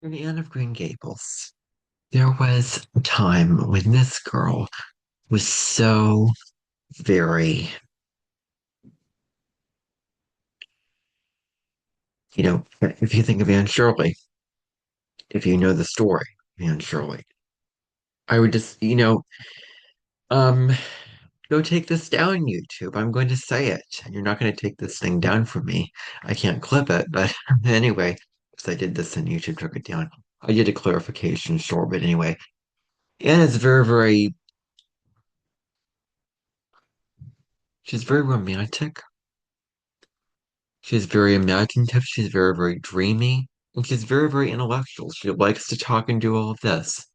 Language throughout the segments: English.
In Anne of Green Gables, there was a time when this girl was so very, if you think of Anne Shirley, if you know the story of Anne Shirley, I would just, um, go take this down, YouTube. I'm going to say it. And you're not going to take this thing down from me. I can't clip it, but anyway, because I did this and YouTube took it down. I did a clarification short, but anyway. Anne is she's very romantic. She's very imaginative. She's very, very dreamy. And she's very, very intellectual. She likes to talk and do all of this.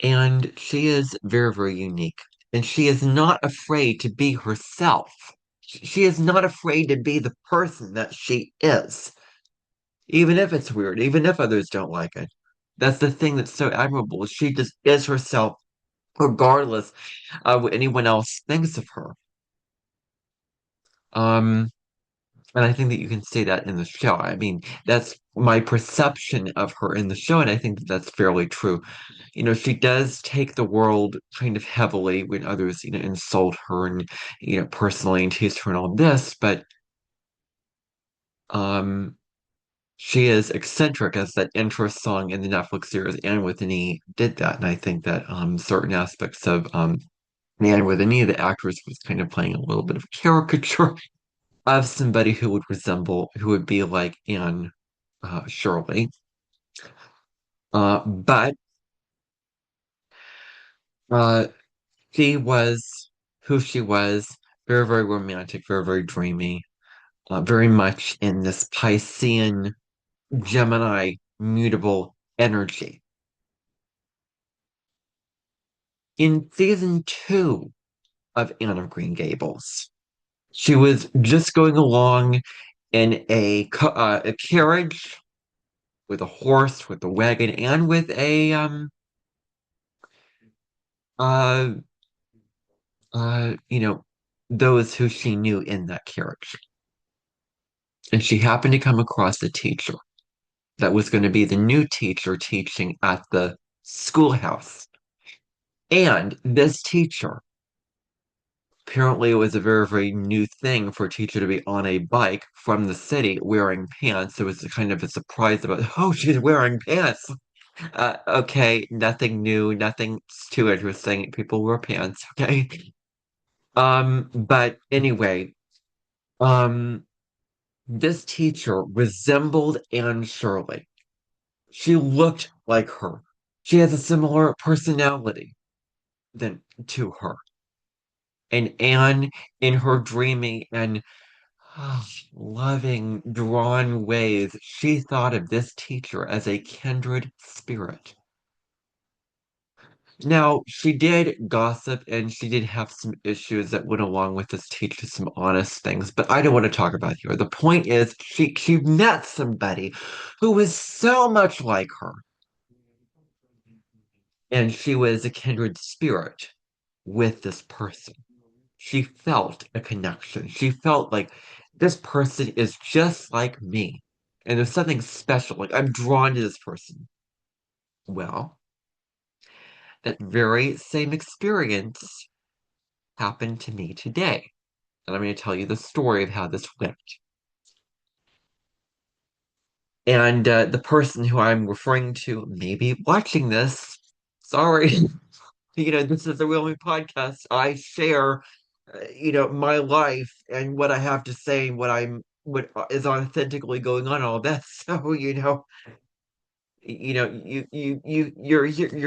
And she is very, very unique. And she is not afraid to be herself. She is not afraid to be the person that she is, even if it's weird, even if others don't like it. That's the thing that's so admirable. She just is herself, regardless of what anyone else thinks of her. Um, And I think that you can say that in the show. I mean, that's my perception of her in the show, and I think that that's fairly true. She does take the world kind of heavily when others, insult her and, personally and tease her and all this, but um, she is eccentric as that intro song in the Netflix series Anne with an E did that. And I think that certain aspects of Anne with an E, the actress was kind of playing a little bit of a caricature of somebody who would be like Anne Shirley. But uh, she was who she was, very, very romantic, very, very dreamy, very much in this Piscean Gemini mutable energy. In season 2 of Anne of Green Gables, she was just going along in a carriage with a horse, with a wagon, and with a uh you know, those who she knew in that carriage. And she happened to come across a teacher that was going to be the new teacher teaching at the schoolhouse. And this teacher, apparently, it was a very, very new thing for a teacher to be on a bike from the city wearing pants. It was kind of a surprise about, oh, she's wearing pants. Okay, nothing new, nothing too interesting. People wear pants, okay? But anyway, um, this teacher resembled Anne Shirley. She looked like her. She has a similar personality than to her. And Anne, in her dreamy and loving, drawn ways, she thought of this teacher as a kindred spirit. Now, she did gossip and she did have some issues that went along with this teacher, some honest things, but I don't want to talk about here. The point is, she met somebody who was so much like her, and she was a kindred spirit with this person. She felt a connection. She felt like this person is just like me. And there's something special. Like I'm drawn to this person. Well, that very same experience happened to me today. And I'm going to tell you the story of how this went. And the person who I'm referring to may be watching this. Sorry. This is a Real Me podcast. I share, my life and what I have to say, what is authentically going on, all that. So, you're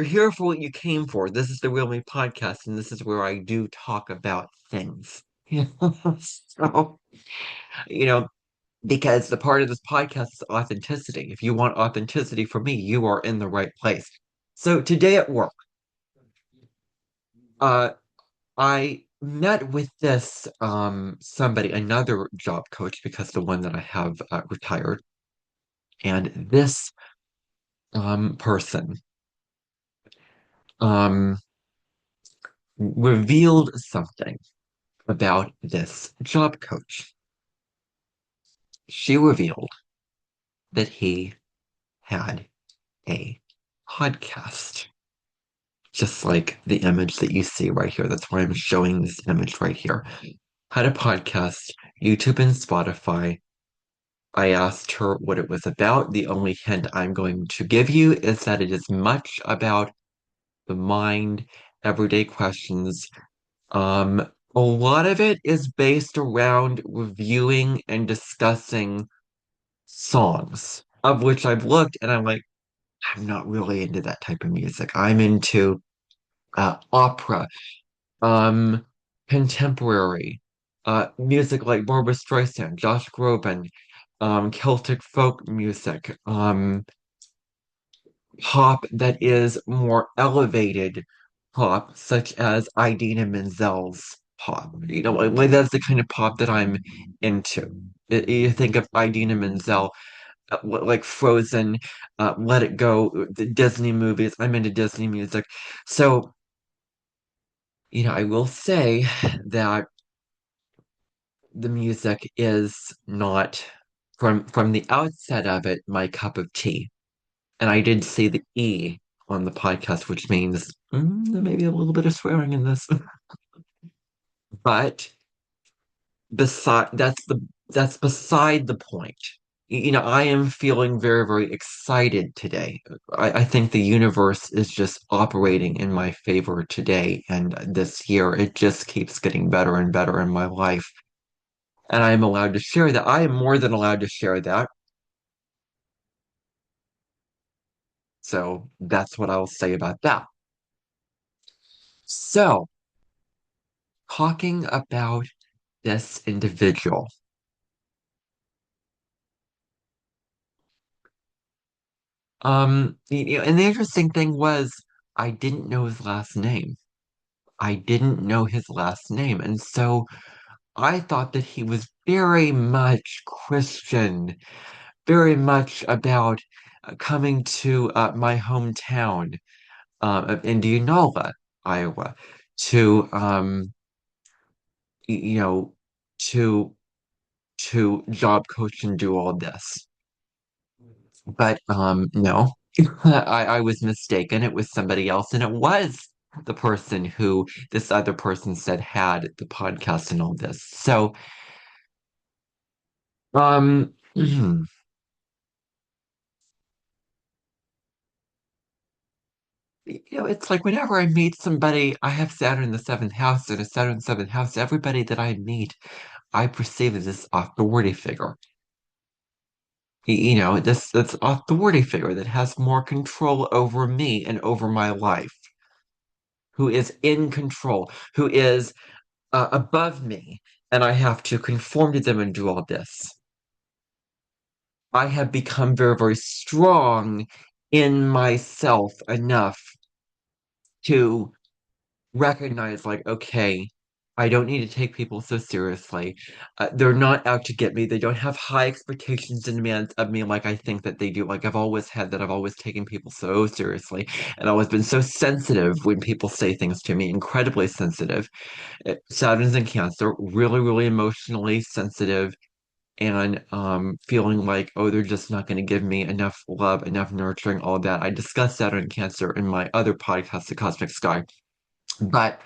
here for what you came for. This is the Real Me podcast, and this is where I do talk about things. So, you know, because the part of this podcast is authenticity. If you want authenticity from me, you are in the right place. So today at work, uh, I met with this somebody, another job coach, because the one that I have retired, and this person um revealed something about this job coach. She revealed that he had a podcast, just like the image that you see right here. That's why I'm showing this image right here. Had a podcast, YouTube and Spotify. I asked her what it was about. The only hint I'm going to give you is that it is much about the mind, everyday questions. A lot of it is based around reviewing and discussing songs, of which I've looked and I'm like, I'm not really into that type of music. I'm into opera, um, contemporary, music like Barbra Streisand, Josh Groban, Celtic folk music, pop that is more elevated pop, such as Idina Menzel's pop. Like that's the kind of pop that I'm into. You think of Idina Menzel, like Frozen, Let It Go, the Disney movies. I'm into Disney music. So, I will say that the music is not from the outset of it my cup of tea. And I did say the E on the podcast, which means there may be a little bit of swearing in this. But beside that's beside the point. I am feeling very, very excited today. I think the universe is just operating in my favor today and this year. It just keeps getting better and better in my life. And I am allowed to share that. I am more than allowed to share that. So that's what I'll say about that. So, talking about this individual. And the interesting thing was I didn't know his last name. I didn't know his last name. And so I thought that he was very much Christian, very much about coming to my hometown of Indianola, Iowa, to you know, to job coach and do all this. But no, I was mistaken. It was somebody else, and it was the person who this other person said had the podcast and all this. So, it's like whenever I meet somebody, I have Saturn in the seventh house, and a Saturn in the seventh house. Everybody that I meet, I perceive as this authority figure. This authority figure that has more control over me and over my life, who is in control, who is above me, and I have to conform to them and do all this. I have become very, very strong in myself enough to recognize, like, okay, I don't need to take people so seriously. They're not out to get me. They don't have high expectations and demands of me like I think that they do. Like I've always had that. I've always taken people so seriously and always been so sensitive when people say things to me, incredibly sensitive. Saturn's in Cancer, really, really emotionally sensitive and feeling like, oh, they're just not going to give me enough love, enough nurturing, all that. I discussed Saturn and Cancer in my other podcast, The Cosmic Sky. But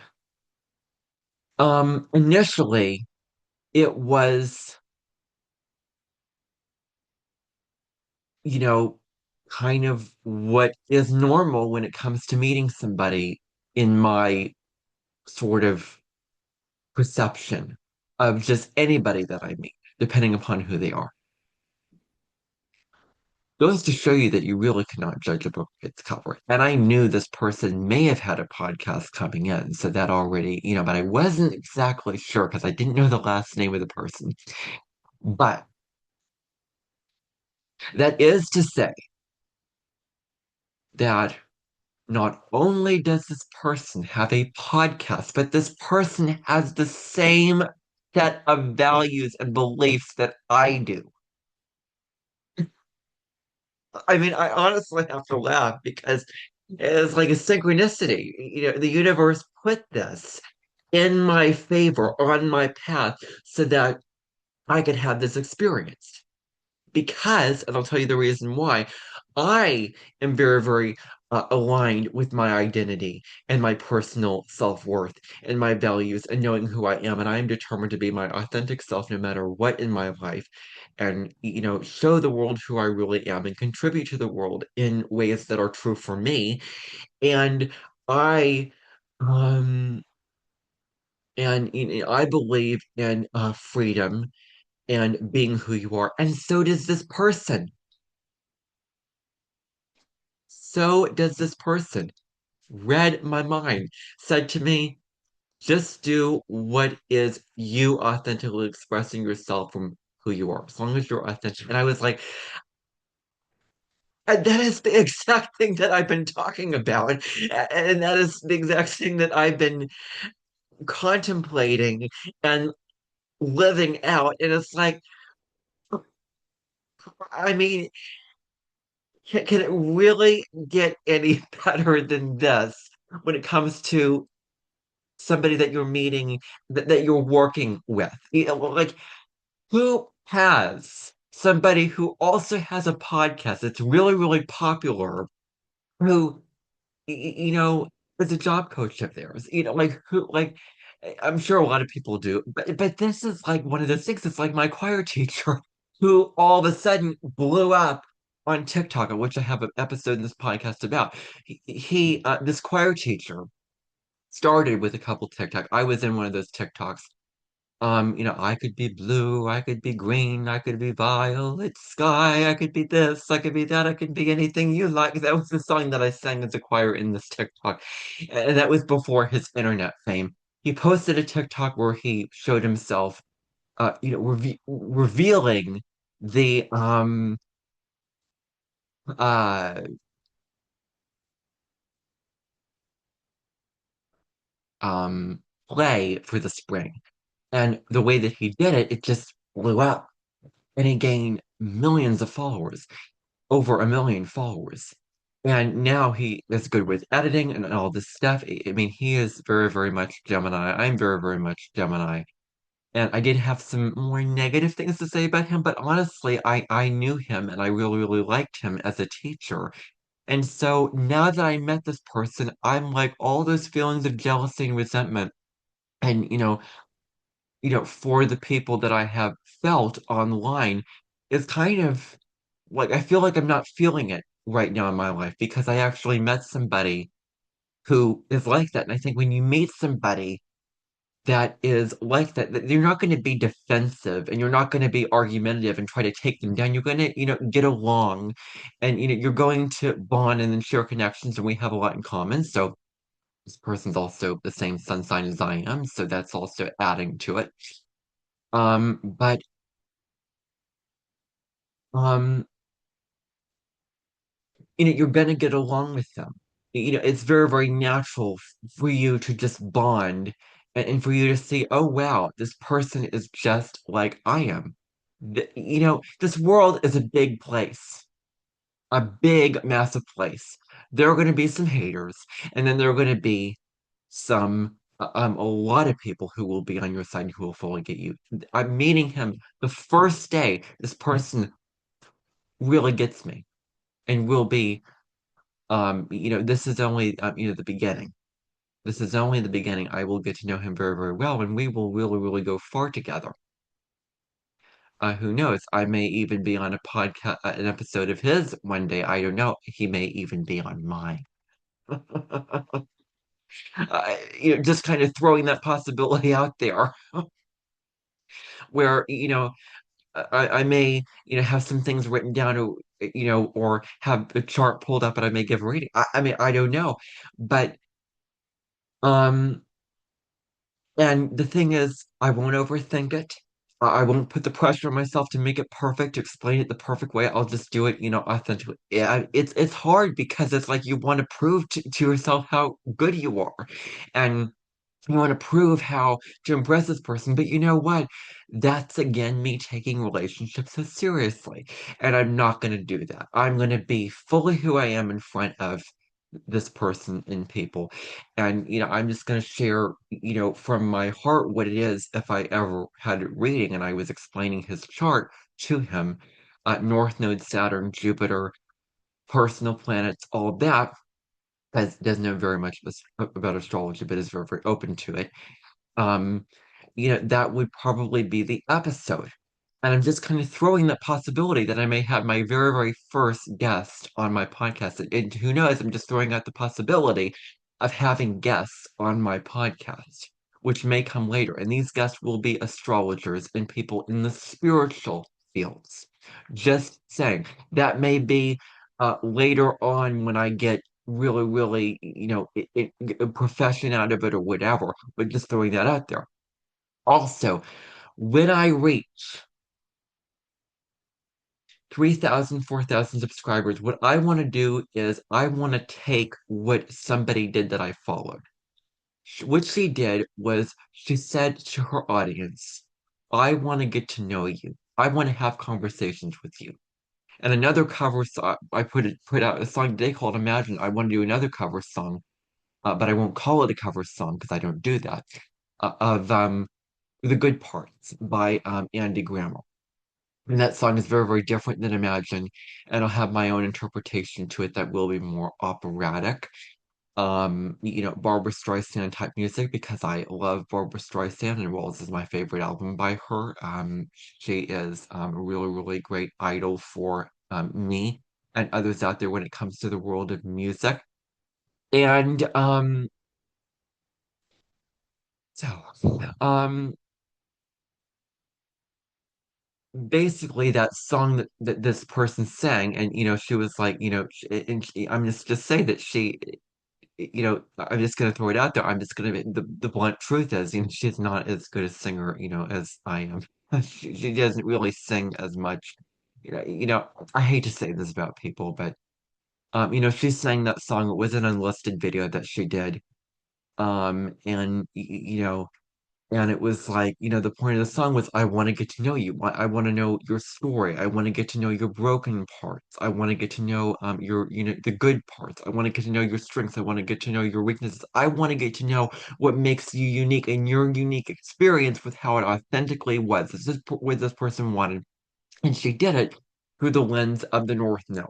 initially, it was, you know, kind of what is normal when it comes to meeting somebody in my sort of perception of just anybody that I meet, depending upon who they are. Goes to show you that you really cannot judge a book by its cover. And I knew this person may have had a podcast coming in, so that already, but I wasn't exactly sure because I didn't know the last name of the person. But that is to say that not only does this person have a podcast, but this person has the same set of values and beliefs that I do. I mean, I honestly have to laugh because it's like a synchronicity. The universe put this in my favor on my path so that I could have this experience. because, and I'll tell you the reason why, I am very, very aligned with my identity and my personal self-worth and my values and knowing who I am. And I am determined to be my authentic self no matter what in my life and, show the world who I really am and contribute to the world in ways that are true for me. And I, um, I believe in freedom and being who you are. And so does this person. So does this person. Read my mind, said to me, just do what is you authentically expressing yourself from who you are, as long as you're authentic. And I was like, and that is the exact thing that I've been talking about. And that is the exact thing that I've been contemplating and living out. And it's like, I mean, can it really get any better than this when it comes to somebody that you're meeting, that you're working with? Like, who has somebody who also has a podcast that's really, really popular, who, is a job coach of theirs? Like who, like, I'm sure a lot of people do, but this is like one of those things. It's like my choir teacher who all of a sudden blew up on TikTok, of which I have an episode in this podcast about. This choir teacher started with a couple TikTok. I was in one of those TikToks. I could be blue, I could be green, I could be violet sky, I could be this, I could be that, I could be anything you like. That was the song that I sang as a choir in this TikTok. And that was before his internet fame. He posted a TikTok where he showed himself, revealing the uh um play for the spring. And the way that he did it, it just blew up. And he gained millions of followers, over 1 million followers. And now he is good with editing and all this stuff. I mean, he is very, very much Gemini. I'm very, very much Gemini. And I did have some more negative things to say about him, but honestly, I knew him and I really, really liked him as a teacher. And so now that I met this person, I'm like all those feelings of jealousy and resentment. And for the people that I have felt online is kind of like I feel like I'm not feeling it right now in my life because I actually met somebody who is like that. And I think when you meet somebody that is like that, that you're not going to be defensive and you're not going to be argumentative and try to take them down. You're going to, get along and, you're going to bond and then share connections. And we have a lot in common. So this person's also the same sun sign as I am. So that's also adding to it. But um, you're gonna get along with them. It's very, very natural for you to just bond and for you to see, oh wow, this person is just like I am. This world is a big place, a big, massive place. There are going to be some haters, and then there are going to be a lot of people who will be on your side and who will fully get you. I'm meeting him the first day. This person really gets me and will be this is only the beginning. This is only the beginning. I will get to know him very, very well, and we will really, really go far together. Who knows? I may even be on a podcast, an episode of his one day. I don't know. He may even be on mine. Just kind of throwing that possibility out there, where I may have some things written down, or or have a chart pulled up, and I may give a reading. I mean, I don't know, but um. And the thing is, I won't overthink it. I won't put the pressure on myself to make it perfect, to explain it the perfect way. I'll just do it, authentically. Yeah, it's hard because it's like you want to prove to yourself how good you are. And you want to prove how to impress this person, but you know what? That's again me taking relationships so seriously. And I'm not going to do that. I'm going to be fully who I am in front of this person and people. And, I'm just going to share, from my heart what it is if I ever had a reading and I was explaining his chart to him. North Node, Saturn, Jupiter, personal planets, all that, because doesn't know very much about astrology, but is very, very open to it. Um, that would probably be the episode. And I'm just kind of throwing that possibility that I may have my very, very first guest on my podcast. And who knows, I'm just throwing out the possibility of having guests on my podcast, which may come later. And these guests will be astrologers and people in the spiritual fields. Just saying, that may be later on when I get really, really, a profession out of it or whatever, but just throwing that out there. Also, when I reach 3,000, 4,000 subscribers, what I want to do is I want to take what somebody did that I followed. What she did was she said to her audience, I want to get to know you. I want to have conversations with you. And another cover song, I put out a song today called Imagine. I want to do another cover song, but I won't call it a cover song because I don't do that. Of The Good Parts by Andy Grammer. And that song is very, very different than Imagine, and I'll have my own interpretation to it that will be more operatic. Barbara Streisand type music because I love Barbara Streisand and Walls is my favorite album by her. She is a really, really great idol for me and others out there when it comes to the world of music. And so um basically that song that this person sang, and she was like, I'm just say that I'm just gonna throw it out there. I'm just gonna the blunt truth is, she's not as good a singer, as I am. She doesn't really sing as much. I hate to say this about people, but she sang that song. It was an unlisted video that she did. And and it was like, the point of the song was, I want to get to know you. I want to know your story. I want to get to know your broken parts. I want to get to know your, the good parts. I want to get to know your strengths. I want to get to know your weaknesses. I want to get to know what makes you unique and your unique experience with how it authentically was. This is what this person wanted. And she did it through the lens of the North Node.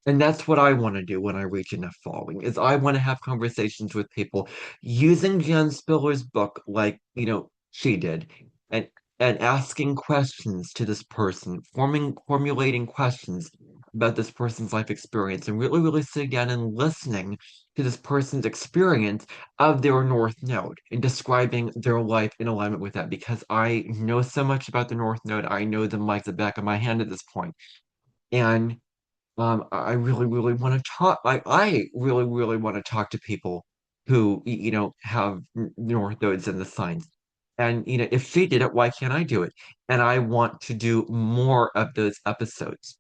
And that's what I want to do when I reach enough following, is I want to have conversations with people using Jen Spiller's book like, she did, and asking questions to this person, formulating questions about this person's life experience, and really, really sitting down and listening to this person's experience of their North Node and describing their life in alignment with that because I know so much about the North Node. I know them like the back of my hand at this point. And I really, really want to talk. I really, really want to talk to people who, have North Nodes in the signs. And, if she did it, why can't I do it? And I want to do more of those episodes.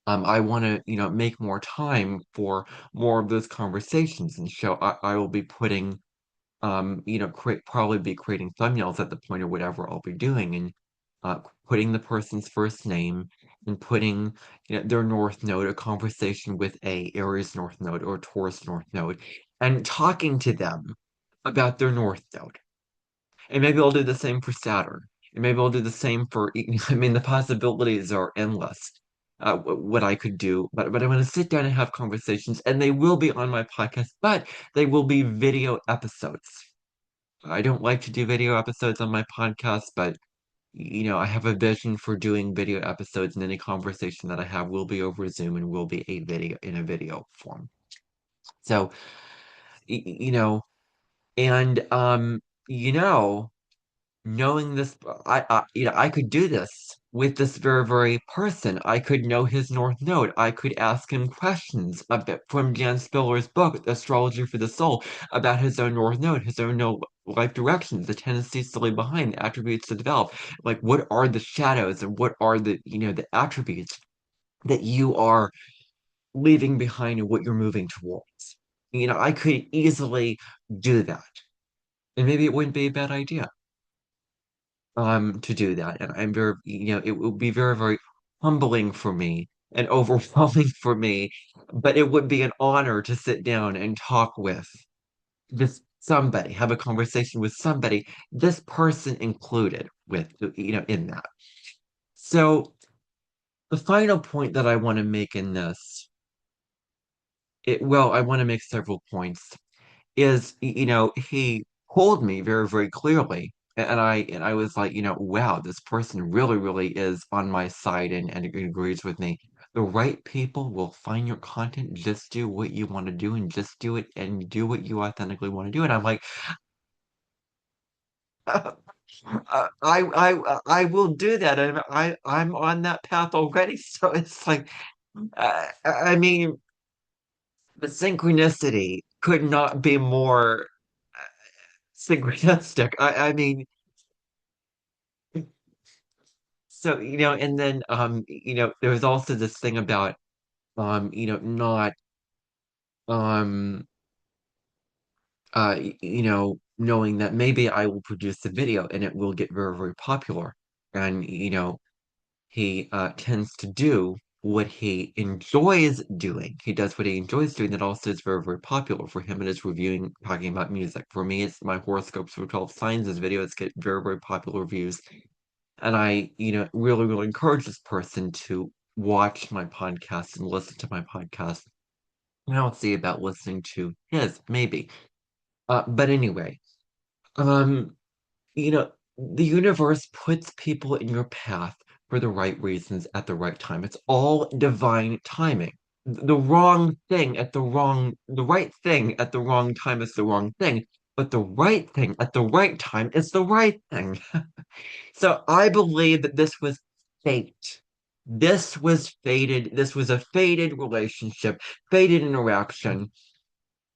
I want to, make more time for more of those conversations. And so I will be putting probably be creating thumbnails at the point or whatever I'll be doing, and putting the person's first name and putting their North Node, a conversation with a Aries North Node or Taurus North Node, and talking to them about their North Node. And maybe I'll do the same for Saturn. And maybe I'll do the same for, I mean, the possibilities are endless. What I could do, but I want to sit down and have conversations, and they will be on my podcast, but they will be video episodes. I don't like to do video episodes on my podcast, but I have a vision for doing video episodes, and any conversation that I have will be over Zoom and will be a video in a video form. So, y- you know, and you know, knowing this, I could do this with this very, very person. I could know his North Node. I could ask him questions a bit from Jan Spiller's book, Astrology for the Soul, about his own North Node, his own life directions, the tendencies to leave behind, the attributes to develop. Like, what are the shadows and what are the attributes that you are leaving behind and what you're moving towards? I could easily do that. And maybe it wouldn't be a bad idea to do that. And I'm very, it would be very, very humbling for me and overwhelming for me, but it would be an honor to sit down and talk with just somebody, have a conversation with somebody, this person included with, in that. So the final point that I want to make in this, well, I want to make several points, is, he told me very, very clearly, and I was like, wow, this person really, really is on my side and agrees with me. The right people will find your content, just do what you want to do and just do it and do what you authentically want to do. And I'm like, I will do that, and I'm on that path already. So it's like, I mean, the synchronicity could not be more synchronistic. I mean, so and then there was also this thing about not um knowing that maybe I will produce a video and it will get very, very popular. And he tends to do what he enjoys doing. He does what he enjoys doing that also is very, very popular. For him, it is reviewing, talking about music. For me, it's my horoscopes for 12 signs. His videos get very, very popular reviews. And I, really, really encourage this person to watch my podcast and listen to my podcast. And I'll see about listening to his, maybe. But anyway, um, you know, the universe puts people in your path for the right reasons at the right time. It's all divine timing. The right thing at the wrong time is the wrong thing, but the right thing at the right time is the right thing. So I believe that this was fate. This was fated. This was a fated relationship, fated interaction.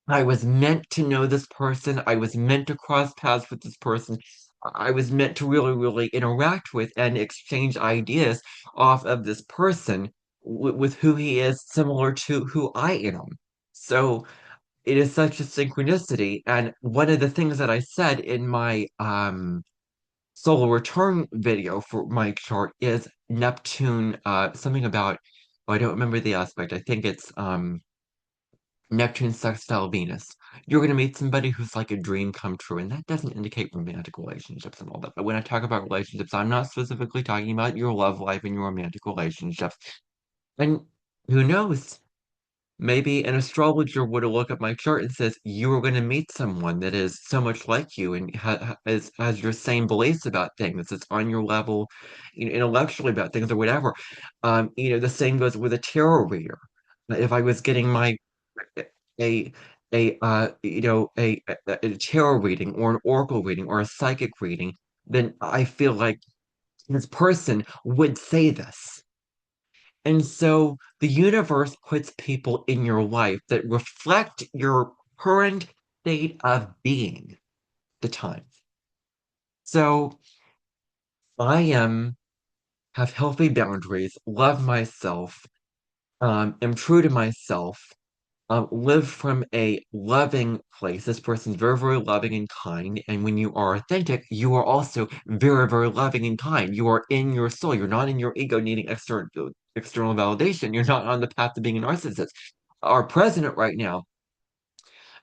I was meant to know this person. I was meant to cross paths with this person. I was meant to really, really interact with and exchange ideas off of this person with who he is, similar to who I am. So it is such a synchronicity. And one of the things that I said in my solar return video for my chart is Neptune, something about, oh, I don't remember the aspect. I think it's Neptune sextile Venus. You're going to meet somebody who's like a dream come true, and that doesn't indicate romantic relationships and all that. But when I talk about relationships, I'm not specifically talking about your love life and your romantic relationships. And who knows? Maybe an astrologer would look at my chart and says, you are going to meet someone that is so much like you and has your same beliefs about things. It's on your level, intellectually about things or whatever. The same goes with a tarot reader. If I was getting my a a tarot reading or an oracle reading or a psychic reading, then I feel like this person would say this. And so the universe puts people in your life that reflect your current state of being at the time. So I have healthy boundaries, love myself, am true to myself, live from a loving place. This person's very, very loving and kind. And when you are authentic, you are also very, very loving and kind. You are in your soul. You're not in your ego needing external validation. You're not on the path to being a narcissist. Our president right now,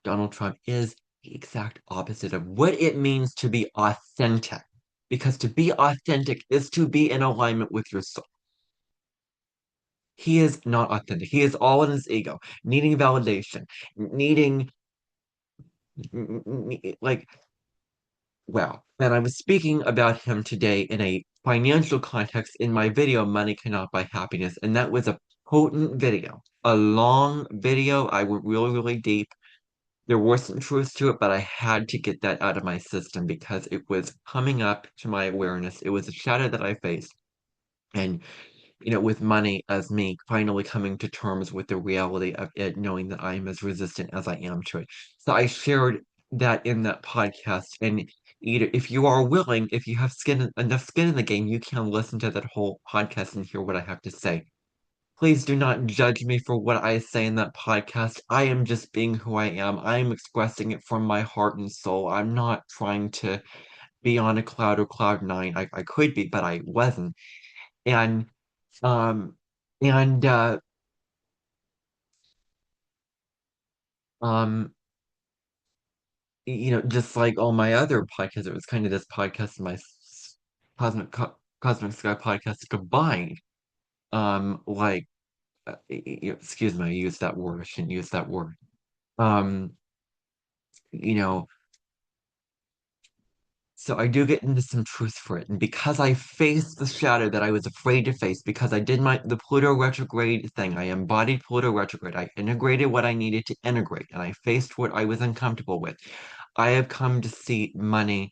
Donald Trump, is the exact opposite of what it means to be authentic. Because to be authentic is to be in alignment with your soul. He is not authentic. He is all in his ego, needing validation, needing like, wow. And I was speaking about him today in a financial context in my video, Money Cannot Buy Happiness. And that was a potent video, a long video. I went really, really deep. There were some truths to it, but I had to get that out of my system because it was coming up to my awareness. It was a shadow that I faced. And with money as me finally coming to terms with the reality of it, knowing that I am as resistant as I am to it. So I shared that in that podcast. And either if you are willing, if you have enough skin in the game, you can listen to that whole podcast and hear what I have to say. Please do not judge me for what I say in that podcast. I am just being who I am. I am expressing it from my heart and soul. I'm not trying to be on a cloud or cloud nine. I could be, but I wasn't. And um, and um, just like all my other podcasts, it was kind of this podcast and my Cosmic Sky podcast combined. like excuse me, I use that word. I shouldn't use that word. Um, you know, so I do get into some truth for it. And because I faced the shadow that I was afraid to face, because I did the Pluto retrograde thing, I embodied Pluto retrograde. I integrated what I needed to integrate, and I faced what I was uncomfortable with. I have come to see money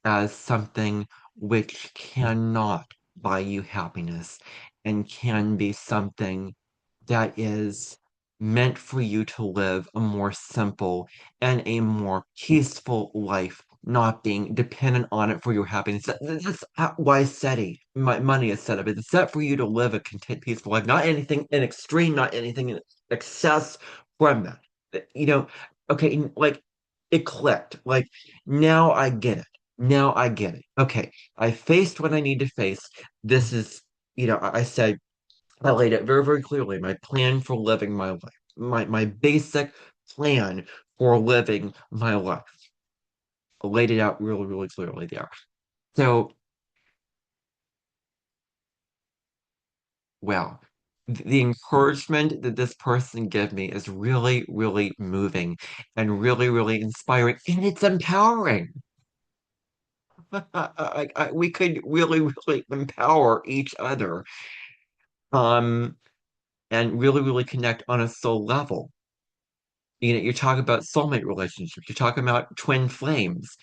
as something which cannot buy you happiness and can be something that is meant for you to live a more simple and a more peaceful life, not being dependent on it for your happiness. That's why SETI, money is set up. It's set for you to live a content, peaceful life, not anything in extreme, not anything in excess from that. You know, okay, like it clicked. Like now I get it. Now I get it. Okay, I faced what I need to face. This is, I said, I laid it very, very clearly, my plan for living my life, my basic plan for living my life. I laid it out really, really clearly there. So, well, the encouragement that this person gave me is really, really moving and really, really inspiring, and it's empowering. We could really, really empower each other, um, and really, really connect on a soul level. You're talking about soulmate relationships. You're talking about twin flames.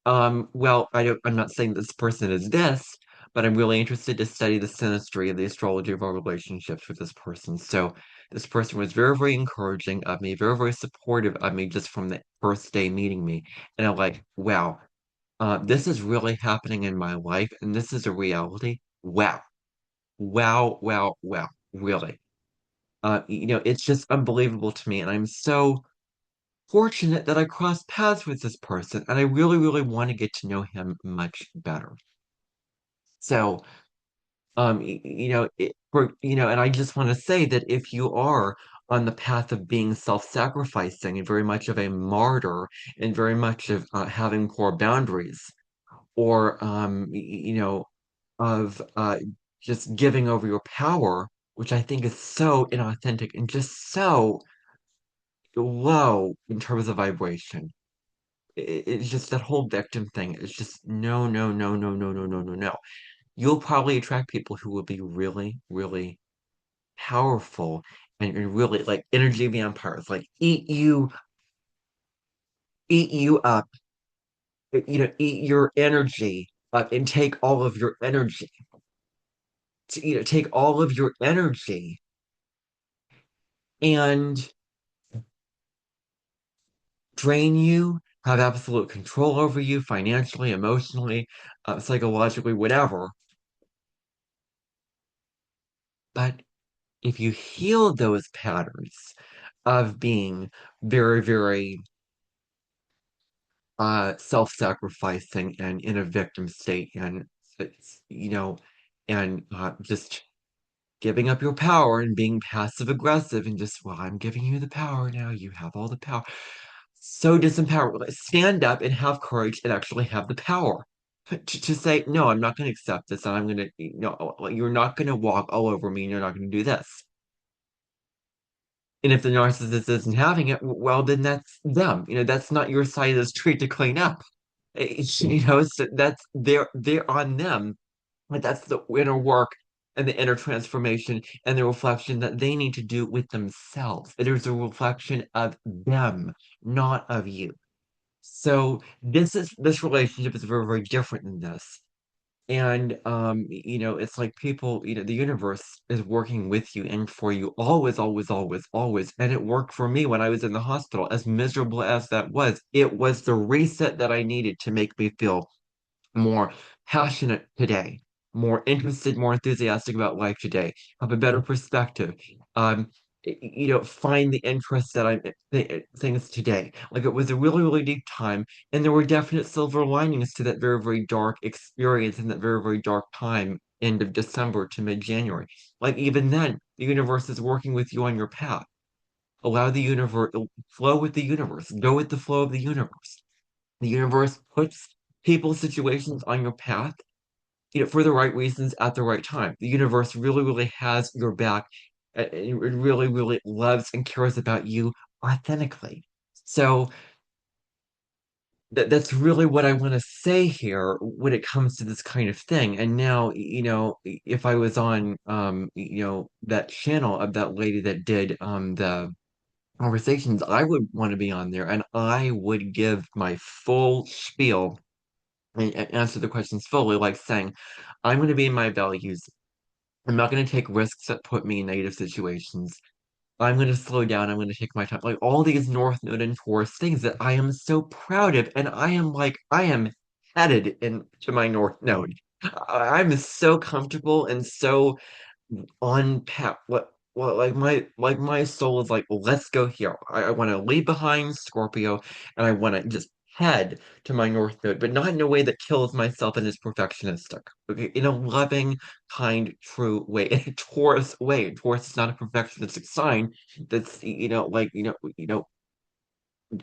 Well, I'm not saying this person is this, but I'm really interested to study the synastry and the astrology of our relationships with this person. So this person was very, very encouraging of me, very, very supportive of me just from the first day meeting me. And I'm like, wow, this is really happening in my life, and this is a reality. Wow, wow, wow, wow, really. It's just unbelievable to me, and I'm so fortunate that I crossed paths with this person, and I really, really want to get to know him much better. So, and I just want to say that if you are on the path of being self-sacrificing and very much of a martyr and very much of having poor boundaries, or of just giving over your power, which I think is so inauthentic and just so low in terms of vibration. It's just that whole victim thing. It's just no, no, no, no, no, no, no, no, no. You'll probably attract people who will be really, really powerful and really like energy vampires, like eat you up, eat your energy up and take all of your energy. Take all of your energy and drain you, have absolute control over you financially, emotionally, psychologically, whatever. But if you heal those patterns of being very, very self-sacrificing and in a victim state, and it's, just giving up your power and being passive aggressive and just, well, I'm giving you the power now, you have all the power. So disempowered. Like, stand up and have courage and actually have the power to say, no, I'm not going to accept this, and I'm going to, you're not going to walk all over me, and you're not going to do this. And if the narcissist isn't having it, well, then that's them. That's not your side of the street to clean up. So that's they're on them. But that's the inner work and the inner transformation and the reflection that they need to do with themselves. It is a reflection of them, not of you. So this relationship is very, very different than this. And it's like people, the universe is working with you and for you always, always, always, always. And it worked for me when I was in the hospital, as miserable as that was. It was the reset that I needed to make me feel more passionate today, more interested, more enthusiastic about life today, have a better perspective. Find the interest that things today. Like it was a really, really deep time, and there were definite silver linings to that very, very dark experience in that very, very dark time, end of December to mid-January. Like even then, the universe is working with you on your path. Allow the universe, flow with the universe, go with the flow of the universe. The universe puts people, situations on your path for the right reasons at the right time. The universe really, really has your back. And it really, really loves and cares about you authentically. So that's really what I want to say here when it comes to this kind of thing. And now, if I was on that channel of that lady that did the conversations, I would want to be on there and I would give my full spiel and answer the questions fully, like saying, I'm going to be in my values. I'm not going to take risks that put me in negative situations. I'm going to slow down. I'm going to take my time. Like all these North Node and Taurus things that I am so proud of. And I am headed into my North Node. I'm so comfortable and so unpack what like my soul is like, let's go here. I want to leave behind Scorpio and I want to just head to my North Node, but not in a way that kills myself and is perfectionistic. Okay, in a loving, kind, true way, in a Taurus way. Taurus is not a perfectionistic sign that's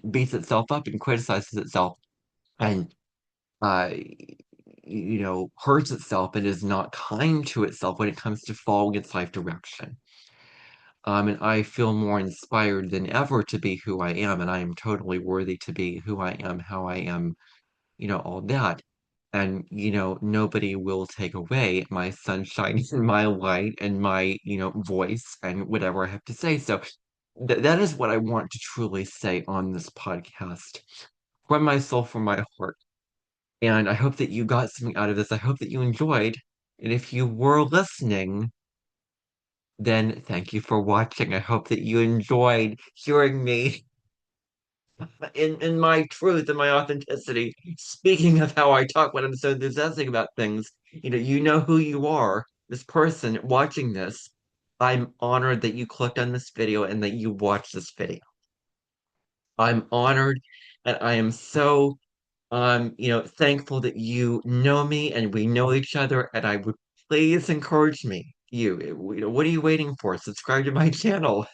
beats itself up and criticizes itself and uh hurts itself and is not kind to itself when it comes to following its life direction. And I feel more inspired than ever to be who I am, and I am totally worthy to be who I am, how I am, all that. And, nobody will take away my sunshine and my light and my, voice and whatever I have to say. So that is what I want to truly say on this podcast from my soul, from my heart. And I hope that you got something out of this. I hope that you enjoyed. And if you were listening, then thank you for watching. I hope that you enjoyed hearing me in my truth and my authenticity. Speaking of how I talk when I'm so enthusiastic about things, you know who you are, this person watching this. I'm honored that you clicked on this video and that you watched this video. I'm honored and I am so thankful that you know me and we know each other, and I would please encourage what are you waiting for? Subscribe to my channel.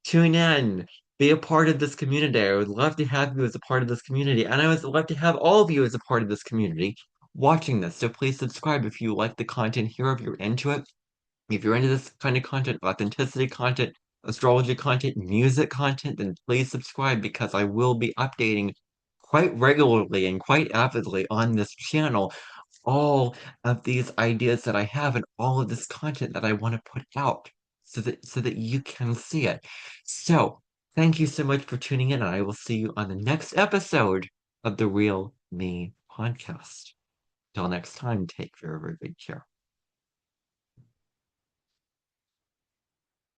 Tune in. Be a part of this community. I would love to have you as a part of this community, and I would love to have all of you as a part of this community watching this. So please subscribe if you like the content here, if you're into it. If you're into this kind of content, authenticity content, astrology content, music content, then please subscribe because I will be updating quite regularly and quite avidly on this channel all of these ideas that I have and all of this content that I want to put out so that you can see it. So, thank you so much for tuning in, and I will see you on the next episode of the Real Me podcast. Till next time, take very, very good care.